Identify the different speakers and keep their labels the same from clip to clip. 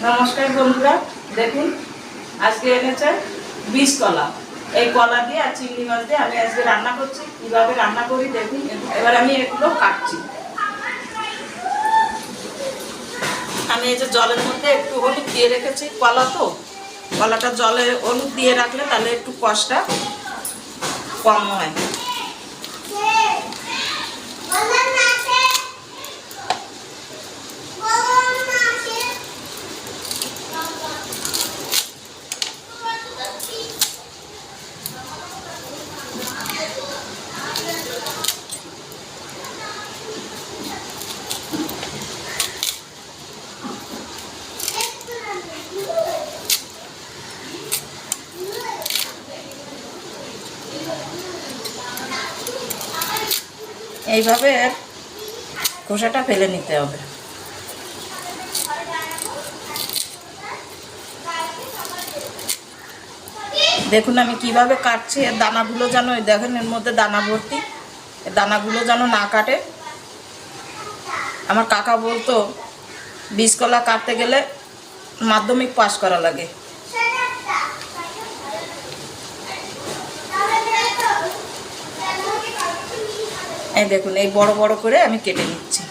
Speaker 1: নমস্কার বন্ধুরা, দেখুন আজকে এনেছে বীজ কলা। এই কলা দিয়ে আর চিংড়ি মাছ দিয়ে আমি আজকে রান্না করছি। কিভাবে রান্না করি দেখুন। এবার আমি এগুলো কাটছি। আমি এই যে জলের মধ্যে একটু হলুদ দিয়ে রেখেছি, কলা তো কলাটা জলে হলুদ দিয়ে রাখলে তাহলে একটু কষ্টটা কম হয়। এইভাবে খোসাটা ফেলে নিতে হবে। দেখুন আমি কিভাবে কাটছি। এর দানাগুলো যেন দেখেন, এর মধ্যে দানা ভর্তি, এর দানাগুলো যেন না কাটে। আমার কাকা বলতো বীজ কলা কাটতে গেলে মাধ্যমিক পাস করা লাগে। এই দেখুন, এই বড় বড় করে আমি কেটে নিচ্ছি।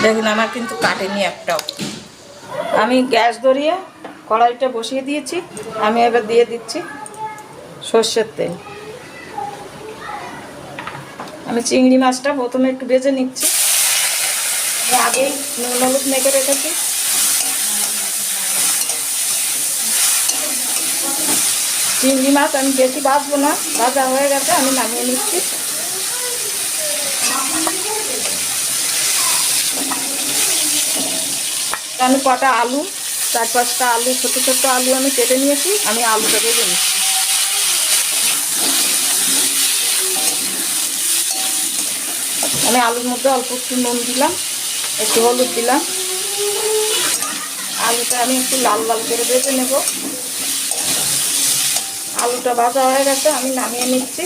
Speaker 1: দেখুন আমার কিন্তু কাটেনি একটাও। আমি গ্যাস ধরিয়ে কড়াইটা বসিয়ে দিয়েছি। আমি এবার দিয়ে দিচ্ছি সর্ষের তেল। আমি চিংড়ি মাছটা প্রথমে একটু ভেজে নিচ্ছি। আগেই নুন হলুদ মেখে রেখেছি। চিংড়ি মাছ আমি বেশি ভাজবো না, ভাজা হয়ে গেছে, আমি নামিয়ে নিচ্ছি। আমি কটা আলু, 4-5টা আলু, ছোটো ছোটো আলু আমি কেটে নিয়েছি। আমি আলুটা ভেজে নিচ্ছি। আমি আলুর মধ্যে অল্প একটু নুন দিলাম, একটু হলুদ দিলাম। আলুটা আমি একটু লাল লাল করে ভেজে নেব। আলুটা ভাজা হয়ে গেছে, আমি নামিয়ে নিচ্ছি।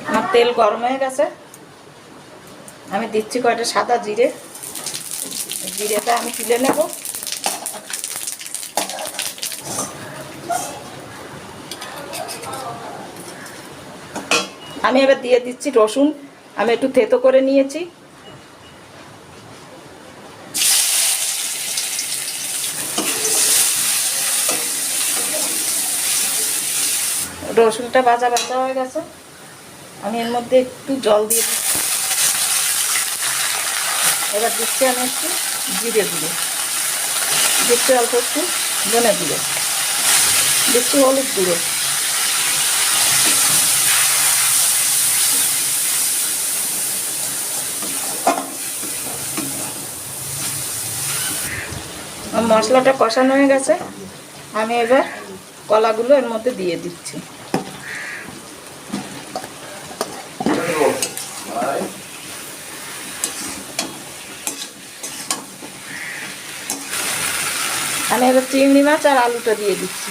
Speaker 1: আমার তেল গরম হয়ে গেছে, আমি দিচ্ছি কয়টা সাদা জিরে। জিরেটা আমি তুলে নেব। আমি এবার দিয়ে দিচ্ছি রসুন। আমি একটু থেতো করে নিয়েছি। রসুনটা ভাজা ভাজা হয়ে গেছে, আমি এর মধ্যে একটু জল দিয়ে দিচ্ছি। এবার দিচ্ছি আমি একটু জিরে গুঁড়ো, দিচ্ছি অল্প একটু ধনে গুঁড়ো, দিচ্ছি হলুদ গুঁড়ো। মশলাটা কষানো হয়ে গেছে, আমি এবার কলাগুলো এর মধ্যে দিয়ে দিচ্ছি। আমি এবার চিংড়ি মাছ আর আলুটা দিয়ে দিচ্ছি।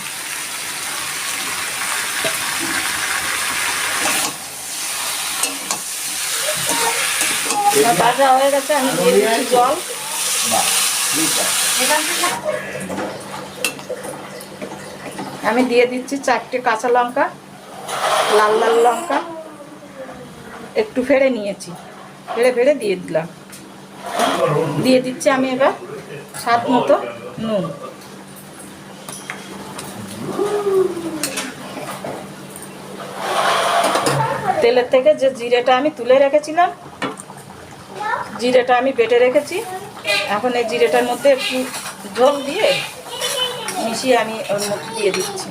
Speaker 1: ভাজা হয়ে গেছে, আমি দিয়ে দিচ্ছি জল। আমি দিয়ে দিচ্ছি 4টে কাঁচা লঙ্কা, লাল লাল লঙ্কা একটু ফেড়ে নিয়েছি, ফেড়ে দিয়ে দিলাম। দিয়ে দিচ্ছি আমি এবার স্বাদ মতো নুন। তেলের থেকে যে জিরেটা আমি তুলে রেখেছিলাম, জিরেটা আমি বেটে রেখেছি। এখন এই জিরেটার মধ্যে একটু ঝোল দিয়ে মিশিয়ে আমি ওর মধ্যে দিয়ে দিচ্ছি।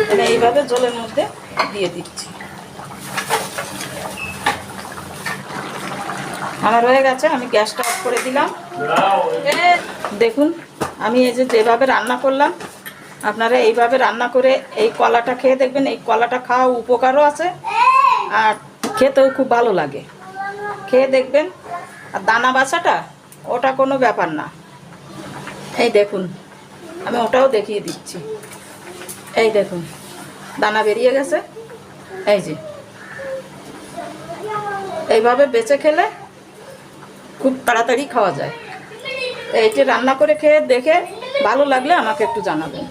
Speaker 1: মানে এইভাবে ঝোলের মধ্যে দিয়ে দিচ্ছি। আমার হয়ে গেছে, আমি গ্যাসটা অফ করে দিলাম। দেখুন আমি এই যে যেভাবে রান্না করলাম আপনারা এইভাবে রান্না করে এই কলাটা খেয়ে দেখবেন। এই কলাটা খাওয়া উপকারও আছে আর খেতেও খুব ভালো লাগে। খেয়ে দেখবেন। আর দানা বাছাটা ওটা কোনো ব্যাপার না। এই দেখুন, আমি ওটাও দেখিয়ে দিচ্ছি। এই দেখুন, দানা বেরিয়ে গেছে। এই যে এইভাবে বেছে খেলে খুব তাড়াতাড়ি খাওয়া যায়। এইটি রান্না করে খেয়ে দেখে ভালো লাগলে আমাকে একটু জানাবেন।